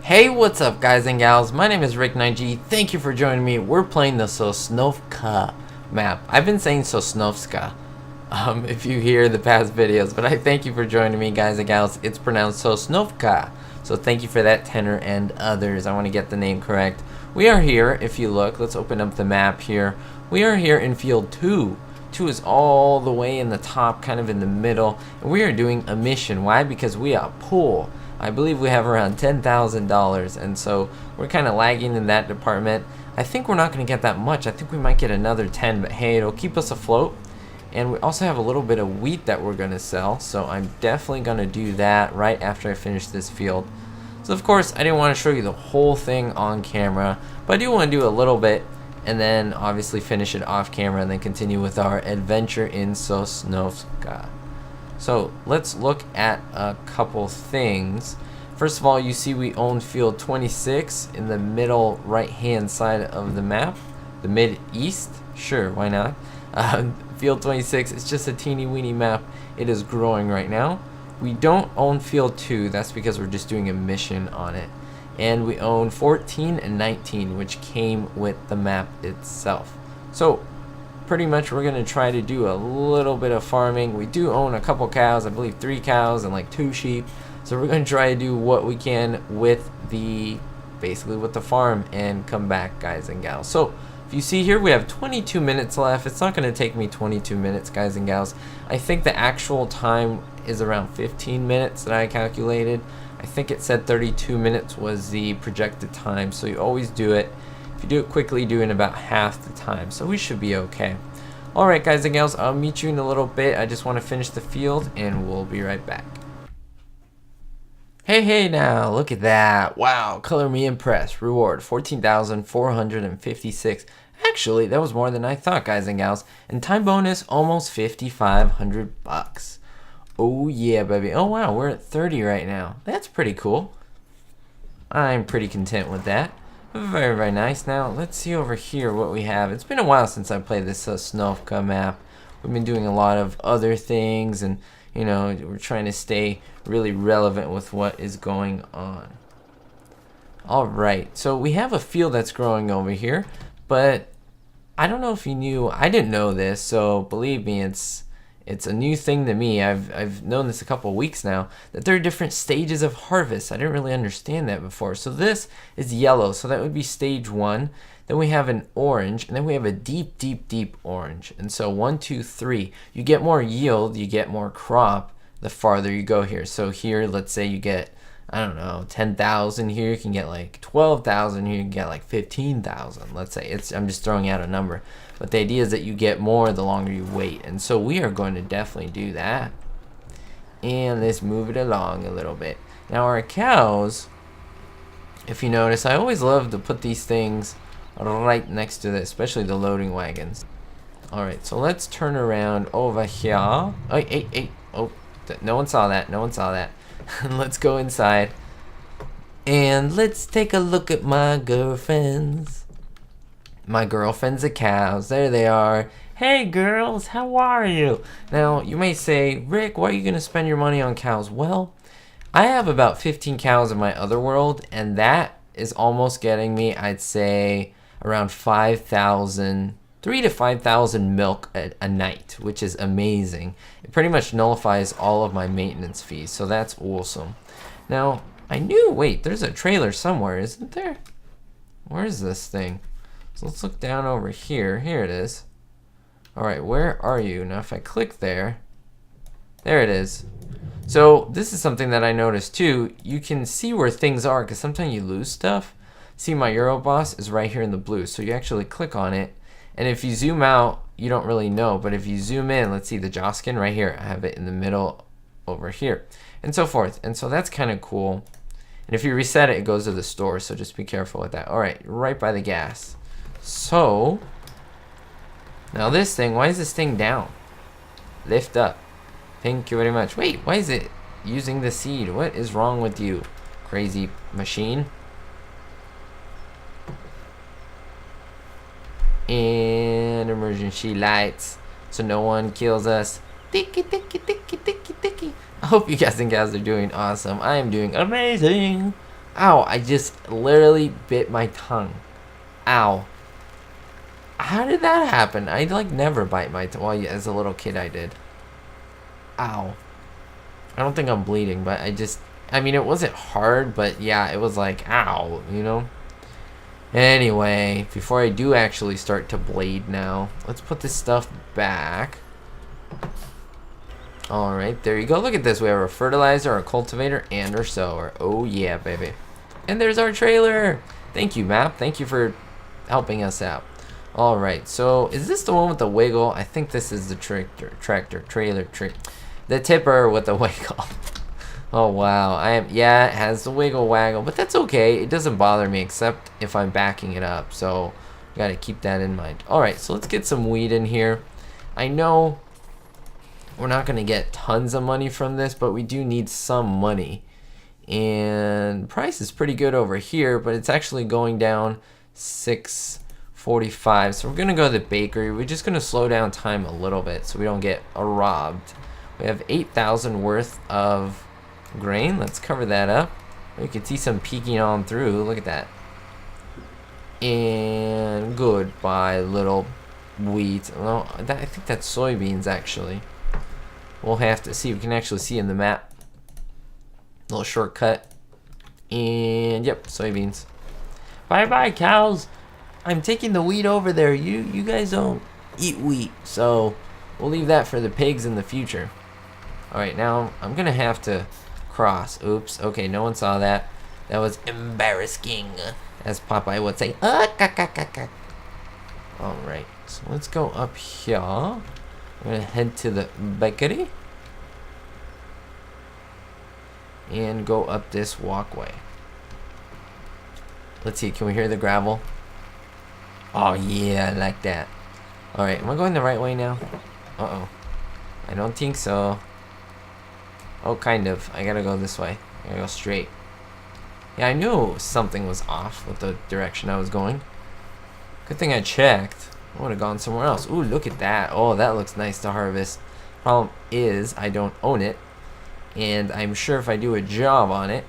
Hey, what's up guys and gals? My name is Rick9G. Thank you for joining me. We're playing the Sosnovka map. I've been saying Sosnovska if you hear the past videos, but I thank you for joining me guys and gals. It's pronounced Sosnovka. So thank you for that, Tenor and others. I want to get the name correct. We are here, if you look, let's open up the map here. We are here in field 2. 2 is all the way in the top, kind of in the middle, and we are doing a mission. Why? Because we are poor. I believe we have around $10,000, and so we're kind of lagging in that department. I think we're not going to get that much. I think we might get another 10, but hey, it'll keep us afloat. And we also have a little bit of wheat that we're going to sell, so I'm definitely going to do that right after I finish this field. So of course, I didn't want to show you the whole thing on camera, but I do want to do a little bit, and then obviously finish it off camera, and then continue with our adventure in Sosnovka. So let's look at a couple things. First of all, you see we own field 26 in the middle right hand side of the map. The mid-east? Sure, why not? Field 26 is just a teeny weeny map. It is growing right now. We don't own field 2, that's because we're just doing a mission on it. And we own 14 and 19, which came with the map itself. So pretty much we're going to try to do a little bit of farming. We do own a couple cows, I believe 3 cows and like 2 sheep. So we're going to try to do what we can with basically with the farm and come back, guys and gals. So if you see here, we have 22 minutes left. It's not going to take me 22 minutes, guys and gals. I think the actual time is around 15 minutes that I calculated. I think it said 32 minutes was the projected time, so you always do it. If you do it quickly, do it in about half the time, so we should be okay. Alright guys and gals, I'll meet you in a little bit. I just want to finish the field and we'll be right back. Hey now, look at that. Wow, color me impressed. Reward 14,456. Actually, that was more than I thought, guys and gals. And time bonus almost 5,500 bucks. Oh yeah, baby. Oh wow, we're at 30 right now. That's pretty cool. I'm pretty content with that. Very, very nice. Now, let's see over here what we have. It's been a while since I played this Sosnovka map. We've been doing a lot of other things, and, you know, we're trying to stay really relevant with what is going on. Alright, so we have a field that's growing over here, but I don't know if you knew. I didn't know this, so believe me, it's a new thing to me. I've known this a couple of weeks now, that there are different stages of harvest. I didn't really understand that before. So this is yellow, so that would be stage 1. Then we have an orange, and then we have a deep, deep, deep orange. And so 1, 2, 3. You get more yield, you get more crop the farther you go here. So here, let's say you get, I don't know, 10,000 here. You can get like 12,000 here. You can get like 15,000. Let's say I'm just throwing out a number. But the idea is that you get more the longer you wait. And so we are going to definitely do that. And let's move it along a little bit. Now our cows, if you notice, I always love to put these things right next to this, especially the loading wagons. Alright, so let's turn around over here. Oh, hey. Oh, no one saw that. No one saw that. Let's go inside. And let's take a look at my girlfriends. My girlfriends are cows. There they are. Hey girls, how are you? Now, you may say, Rick, why are you going to spend your money on cows? Well, I have about 15 cows in my other world, and that is almost getting me, I'd say, around 5,000, 3 to 5,000 milk a night, which is amazing. It pretty much nullifies all of my maintenance fees, so that's awesome. Now, wait, there's a trailer somewhere, isn't there? Where is this thing? So let's look down over here. Here it is. Alright, where are you? Now if I click there, there it is. So this is something that I noticed too. You can see where things are because sometimes you lose stuff. See, my Euro boss is right here in the blue. So you actually click on it, and if you zoom out, you don't really know. But if you zoom in, let's see the Joskin right here. I have it in the middle over here, and so forth. And so that's kind of cool. And if you reset it, it goes to the store. So just be careful with that. Alright, right by the gas. So, now this thing, why is this thing down? Lift up. Thank you very much. Wait, why is it using the seed? What is wrong with you, crazy machine? And emergency lights, so no one kills us. Ticky, ticky, ticky, ticky, ticky. I hope you guys and gals are doing awesome. I am doing amazing. Ow, I just literally bit my tongue. Ow. How did that happen? I like never bite my tongue. Well, yeah, as a little kid I did. Ow. I don't think I'm bleeding, but I mean, it wasn't hard, but yeah, it was like, ow, you know? Anyway, before I do actually start to bleed now, let's put this stuff back. Alright, there you go. Look at this. We have our fertilizer, our cultivator, and our sower. Oh, yeah, baby. And there's our trailer. Thank you, map. Thank you for helping us out. Alright, so is this the one with the wiggle? I think this is the trailer. The tipper with the wiggle. Oh, wow. Yeah, it has the wiggle waggle, but that's okay. It doesn't bother me except if I'm backing it up, so got to keep that in mind. Alright, so let's get some wheat in here. I know we're not going to get tons of money from this, but we do need some money. And price is pretty good over here, but it's actually going down 6.45. So we're going to go to the bakery. We're just going to slow down time a little bit so we don't get robbed. We have 8,000 worth of grain. Let's cover that up. We can see some peeking on through. Look at that. And goodbye, little wheat. No, I think that's soybeans, actually. We'll have to see. We can actually see in the map. Little shortcut. And yep, soybeans. Bye-bye, cows. I'm taking the wheat over there. You guys don't eat wheat, so we'll leave that for the pigs in the future. Alright, now I'm gonna have to cross. Oops. Okay, no one saw that. That was embarrassing, as Popeye would say. Alright, so let's go up here. I'm gonna head to the bakery and go up this walkway. Let's see, can we hear the gravel? Oh yeah, I like that. Alright, am I going the right way now? Uh-oh. I don't think so. Oh, kind of. I gotta go this way. I gotta go straight. Yeah, I knew something was off with the direction I was going. Good thing I checked. I would have gone somewhere else. Ooh, look at that. Oh, that looks nice to harvest. Problem is, I don't own it. And I'm sure if I do a job on it,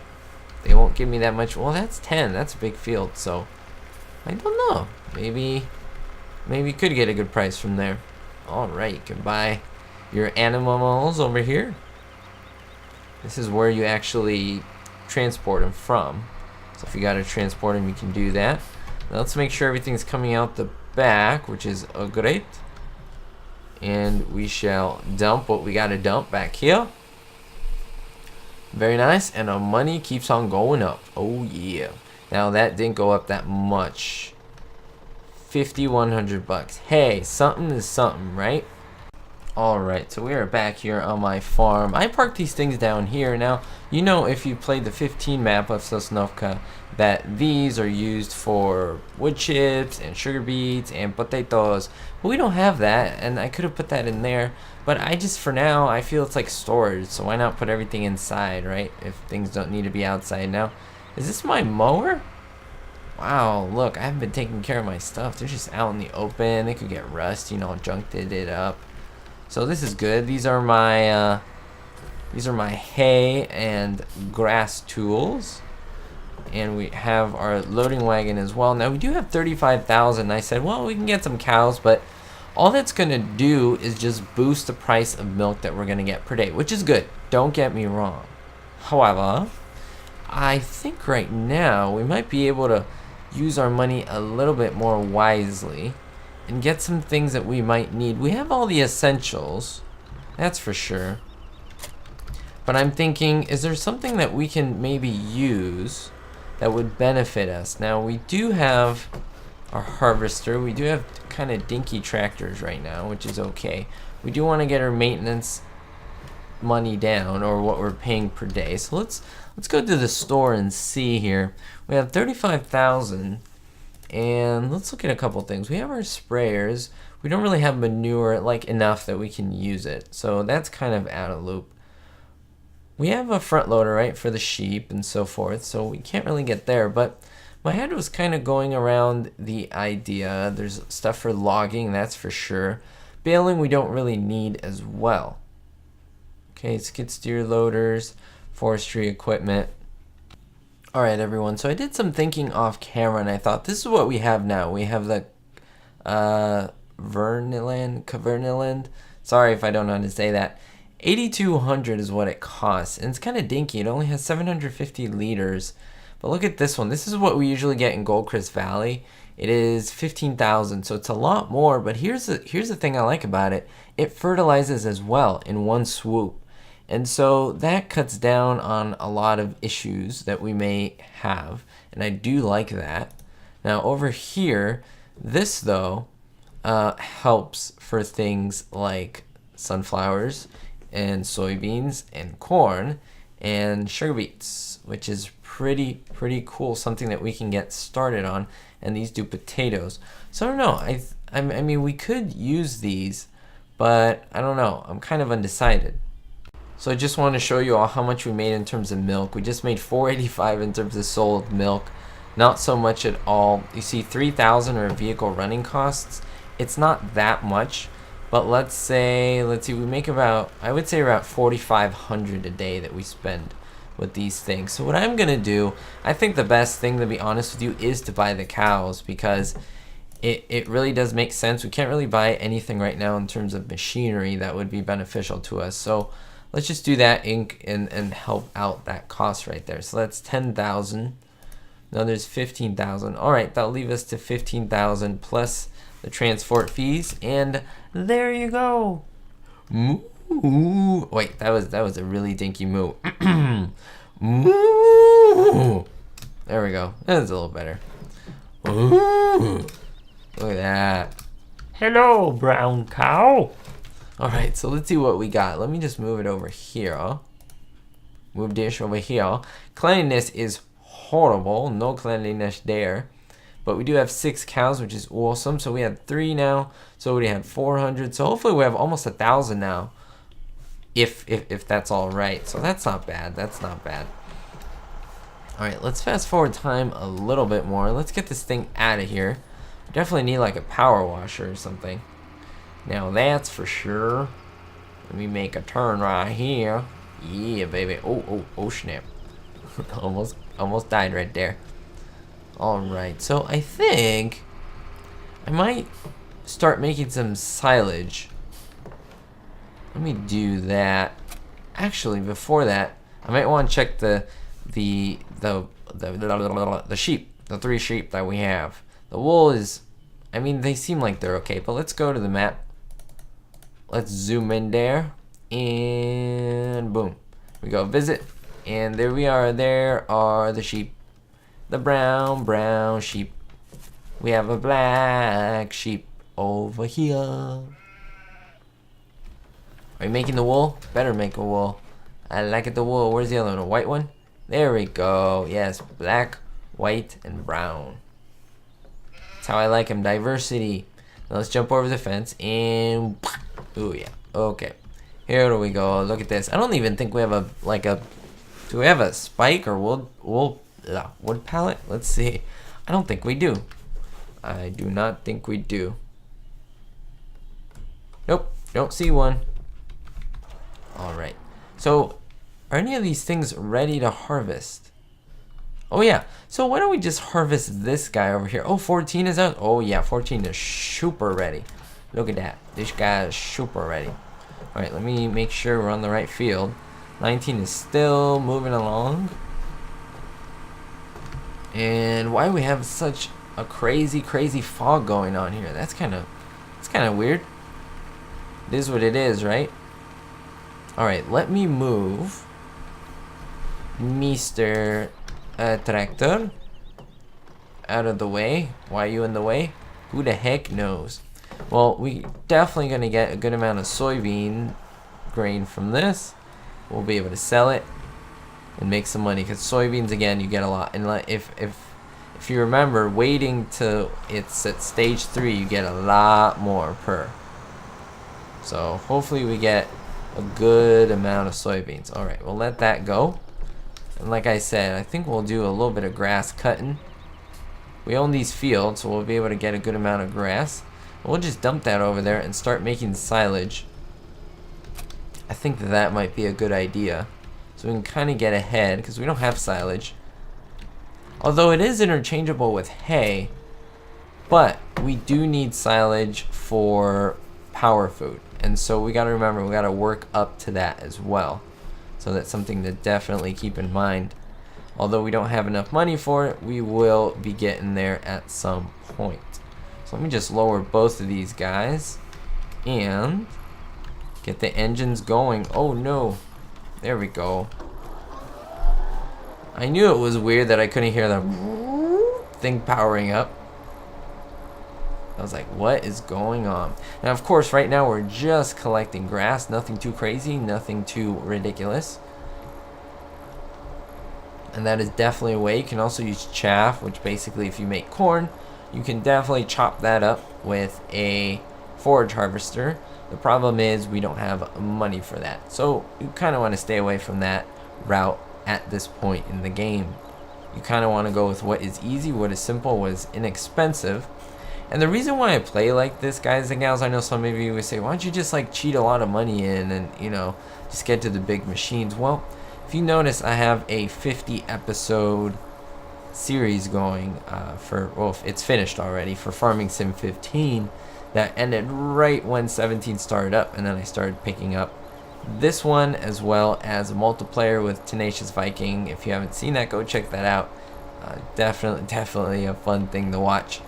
they won't give me that much. Well, that's 10. That's a big field, so I don't know. Maybe you could get a good price from there. Alright, you can buy your animals over here. This is where you actually transport them from. So if you gotta transport them, you can do that. Now let's make sure everything's coming out the back, which is great. And we shall dump what we gotta dump back here. Very nice, and our money keeps on going up. Oh yeah. Now that didn't go up that much. 5,100 bucks. Hey, something is something, right? Alright, so we are back here on my farm. I parked these things down here. Now, you know, if you played the 15 map of Sosnovka, that these are used for wood chips and sugar beets and potatoes. But we don't have that, and I could have put that in there. But I just, for now, I feel it's like storage, so why not put everything inside, right? If things don't need to be outside now. Is this my mower? Wow, look, I haven't been taking care of my stuff. They're just out in the open. They could get rust, you know, junked it up. So this is good. These are my hay and grass tools. And we have our loading wagon as well. Now we do have 35,000. I said, well, we can get some cows, but all that's going to do is just boost the price of milk that we're going to get per day, which is good. Don't get me wrong. However, I think right now we might be able to use our money a little bit more wisely and get some things that we might need. We have all the essentials, that's for sure. But I'm thinking, is there something that we can maybe use that would benefit us? Now, we do have our harvester. We do have kind of dinky tractors right now, which is okay. We do want to get our maintenance money down, or what we're paying per day. So let's go to the store and see here. We have 35,000, and let's look at a couple things. We have our sprayers. We don't really have manure like enough that we can use it, so that's kind of out of loop. We have a front loader, right, for the sheep and so forth, so we can't really get there. But my head was kind of going around the idea. There's stuff for logging, that's for sure. Baling we don't really need as well. Okay, skid steer loaders, forestry equipment. Alright everyone, so I did some thinking off camera and I thought this is what we have now. We have the Caverniland. Sorry if I don't know how to say that. 8,200 is what it costs, and it's kind of dinky. It only has 750 liters. But look at this one. This is what we usually get in Goldcrest Valley. It is 15,000, so it's a lot more. But here's the thing I like about it. It fertilizes as well in one swoop. And so that cuts down on a lot of issues that we may have, and I do like that. Now over here, this though helps for things like sunflowers and soybeans and corn and sugar beets, which is pretty cool, something that we can get started on. And these do potatoes. So I don't know, I mean we could use these, but I don't know, I'm kind of undecided. So I just want to show you all how much we made in terms of milk. We just made 485 in terms of sold milk. Not so much at all. You see 3,000 are vehicle running costs. It's not that much, but let's see, we make about, I would say about 4,500 a day that we spend with these things. So what I'm going to do, I think the best thing, to be honest with you, is to buy the cows, because it really does make sense. We can't really buy anything right now in terms of machinery that would be beneficial to us. So let's just do that and help out that cost right there. So that's 10,000. Now there's 15,000. All right, that'll leave us to 15,000 plus the transport fees, and there you go. Moo. Wait, that was a really dinky moo. Moo. There we go. That's a little better. Ooh. Look at that. Hello, brown cow. Alright, so let's see what we got. Let me just move it over here. Move dish over here. Cleanliness is horrible. No cleanliness there. But we do have 6 cows, which is awesome. So we had 3 now. So we had 400. So hopefully we have almost 1,000 now. If that's all right. So that's not bad. That's not bad. Alright, let's fast forward time a little bit more. Let's get this thing out of here. We definitely need like a power washer or something. Now that's for sure. Let me make a turn right here. Yeah, baby. Oh, snap. almost died right there. All right, so I think I might start making some silage. Let me do that. Actually, before that, I might want to check the sheep, the 3 sheep that we have. The wool is, I mean, they seem like they're okay, but let's go to the map. Let's zoom in there, and boom. We go visit, and there we are. There are the sheep. The brown sheep. We have a black sheep over here. Are you making the wool? Better make a wool. I like it, the wool. Where's the other one? A white one? There we go. Yes, black, white, and brown. That's how I like them. Diversity. Now let's jump over the fence and... Ooh, yeah. Okay. Here we go. Look at this. I don't even think we have do we have a spike or wood pallet? Let's see. I don't think we do. I do not think we do. Nope. Don't see one. Alright. So, are any of these things ready to harvest? Oh, yeah. So, why don't we just harvest this guy over here? Oh, 14 is out? Oh, yeah. 14 is super ready. Look at that. This guy is super ready. Alright, let me make sure we're on the right field. 19 is still moving along. And why we have such a crazy fog going on here? It's kind of weird. It is what it is, right? Alright, let me move Mr. Tractor out of the way. Why are you in the way? Who the heck knows? Well, we definitely going to get a good amount of soybean grain from this. We'll be able to sell it and make some money, because soybeans, again, you get a lot. And if you remember, waiting till it's at stage 3, you get a lot more per. So hopefully we get a good amount of soybeans. Alright, we'll let that go. And like I said, I think we'll do a little bit of grass cutting. We own these fields, so we'll be able to get a good amount of grass. We'll just dump that over there and start making silage. I think that might be a good idea. So we can kind of get ahead, because we don't have silage. Although it is interchangeable with hay, but we do need silage for power food. And so we got to remember, we got to work up to that as well. So that's something to definitely keep in mind. Although we don't have enough money for it, we will be getting there at some point. So let me just lower both of these guys and get the engines going. Oh no, there we go. I knew it was weird that I couldn't hear the thing powering up. I was like, what is going on? Now, of course, right now we're just collecting grass. Nothing too crazy, nothing too ridiculous. And that is definitely a way. You can also use chaff, which basically, if you make corn, you can definitely chop that up with a forage harvester. The problem is we don't have money for that. So you kind of want to stay away from that route at this point in the game. You kind of want to go with what is easy, what is simple, what is inexpensive. And the reason why I play like this, guys and gals, I know some of you would say, why don't you just like cheat a lot of money in and, you know, just get to the big machines? Well, if you notice, I have a 50 episode series going well, it's finished already, for Farming Sim 15, that ended right when 17 started up, and then I started picking up this one as well as a multiplayer with Tenacious Viking. If you haven't seen that, go check that out. Definitely a fun thing to watch.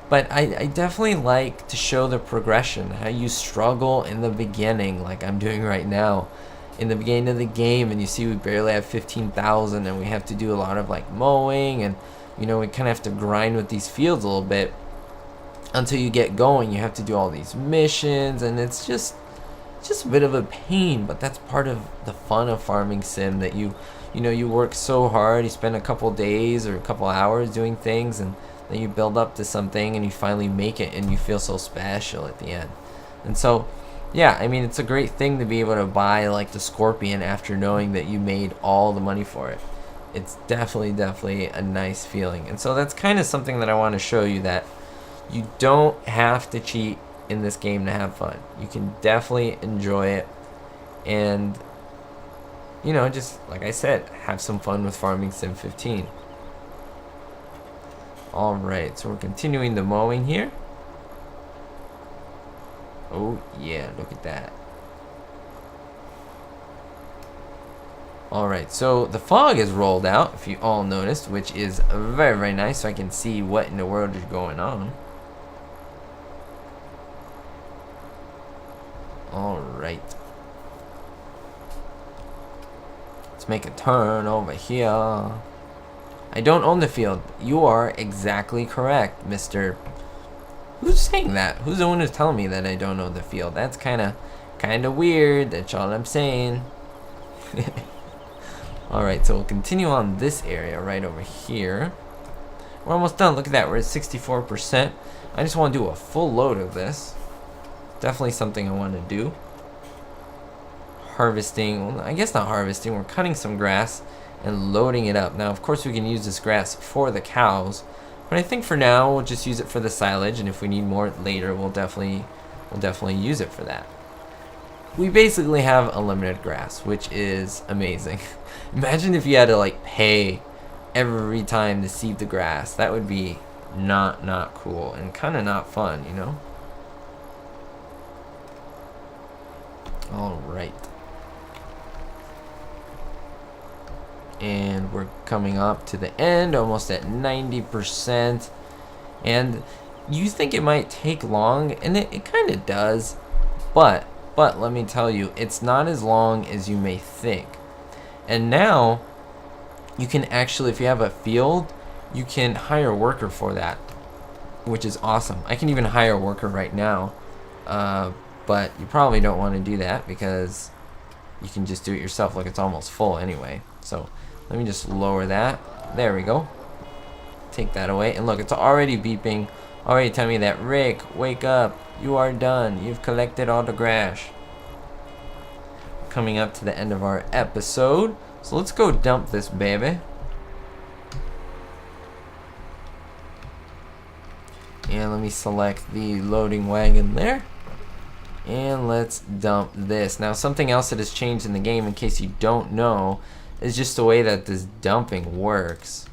But I definitely like to show the progression, how you struggle in the beginning, like I'm doing right now. In the beginning of the game, and you see we barely have 15,000, and we have to do a lot of like mowing, and you know, we kind of have to grind with these fields a little bit until you get going. You have to do all these missions, and it's just a bit of a pain, but that's part of the fun of Farming Sim, that you know, you work so hard, you spend a couple days or a couple hours doing things, and then you build up to something and you finally make it, and you feel so special at the end. And so yeah, I mean, it's a great thing to be able to buy like the Scorpion after knowing that you made all the money for it. It's definitely a nice feeling. And so that's kind of something that I want to show you, that you don't have to cheat in this game to have fun. You can definitely enjoy it, and you know, just like I said, have some fun with Farming Sim 15. Alright, so we're continuing the mowing here. Oh yeah, look at that. Alright, so the fog is rolled out, if you all noticed, which is very nice, so I can see what in the world is going on. Alright. Let's make a turn over here. I don't own the field. You are exactly correct, Mr. Who's saying that? Who's the one who's telling me that I don't own the field? That's kind of weird. That's all I'm saying. Alright, so we'll continue on this area right over here. We're almost done. Look at that. We're at 64%. I just want to do a full load of this. Definitely something I want to do. Harvesting. Well, I guess not harvesting. We're cutting some grass and loading it up. Now, of course, we can use this grass for the cows, but I think for now we'll just use it for the silage, and if we need more later, we'll definitely use it for that. We basically have unlimited grass, which is amazing. Imagine if you had to like pay every time to seed the grass. That would be not cool and kind of not fun, you know? All right. And we're coming up to the end, almost at 90%. And you think it might take long, and it kind of does, but let me tell you, it's not as long as you may think. And now you can actually, if you have a field, you can hire a worker for that, which is awesome. I can even hire a worker right now, but you probably don't want to do that because you can just do it yourself. Look, it's almost full anyway. So let me just lower that. There we go. Take that away, and look, it's already beeping, already telling me that, Rick, wake up, you are done, you've collected all the grass. Coming up to the end of our episode, so let's go dump this baby. And let me select the loading wagon there, and let's dump this. Now, something else that has changed in the game, in case you don't know, is just the way that this dumping works.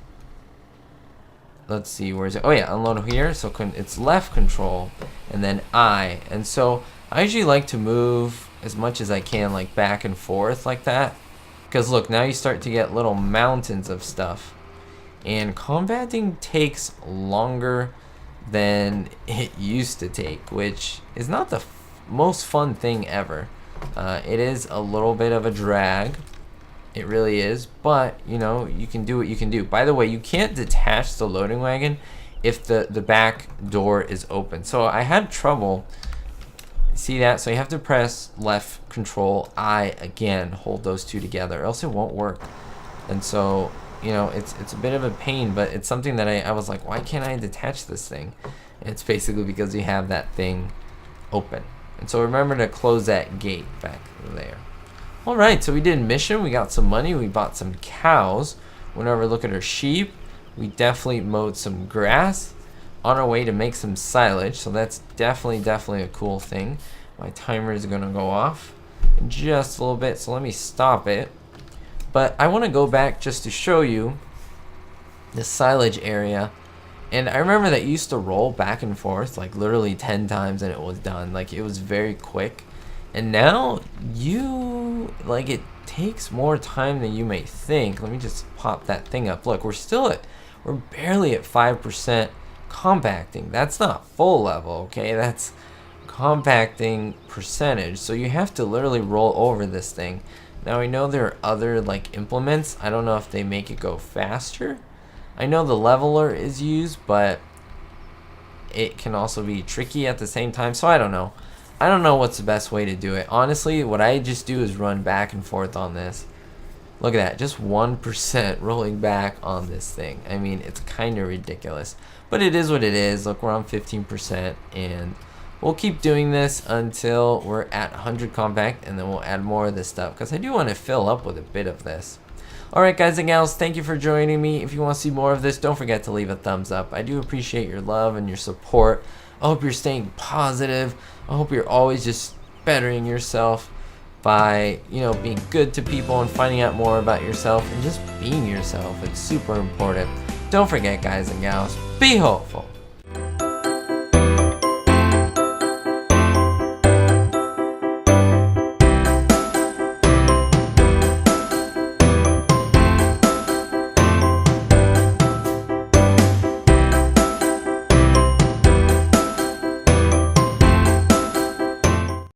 let's see, where is it? Oh yeah, unload here. So it's left control and then I. And so I usually like to move as much as I can, like back and forth like that. Because look, now you start to get little mountains of stuff. And combating takes longer than it used to take, which is not the most fun thing ever. It is a little bit of a drag. It really is, but you know, you can do what you can do. By the way, you can't detach the loading wagon if the back door is open. So I had trouble. See that? So you have to press left control I again, hold those two together, or else it won't work. And so, you know, it's a bit of a pain, but it's something that I was like, why can't I detach this thing? And it's basically because you have that thing open. And so remember to close that gate back there. Alright, so we did a mission, we got some money, we bought some cows. Went over to look at our sheep. We definitely mowed some grass. On our way to make some silage, so that's definitely a cool thing. My timer is gonna go off in just a little bit, so let me stop it. But I want to go back just to show you the silage area. And I remember that used to roll back and forth like literally 10 times and it was done. Like it was very quick. And now it takes more time than you may think. Let me just pop that thing up. Look, we're barely at 5% compacting. That's not full level, okay? That's compacting percentage. So you have to literally roll over this thing. Now I know there are other like implements. I don't know if they make it go faster. I know the leveler is used, but it can also be tricky at the same time. So I don't know. I don't know what's the best way to do it. Honestly, what I just do is run back and forth on this. Look at that, just 1% rolling back on this thing. I mean, it's kind of ridiculous. But it is what it is. Look, we're on 15%, and we'll keep doing this until we're at 100 compact, and then we'll add more of this stuff, because I do want to fill up with a bit of this. Alright guys and gals, thank you for joining me. If you want to see more of this, don't forget to leave a thumbs up. I do appreciate your love and your support. I hope you're staying positive. I hope you're always just bettering yourself by, you know, being good to people and finding out more about yourself and just being yourself. It's super important. Don't forget, guys and gals, be hopeful.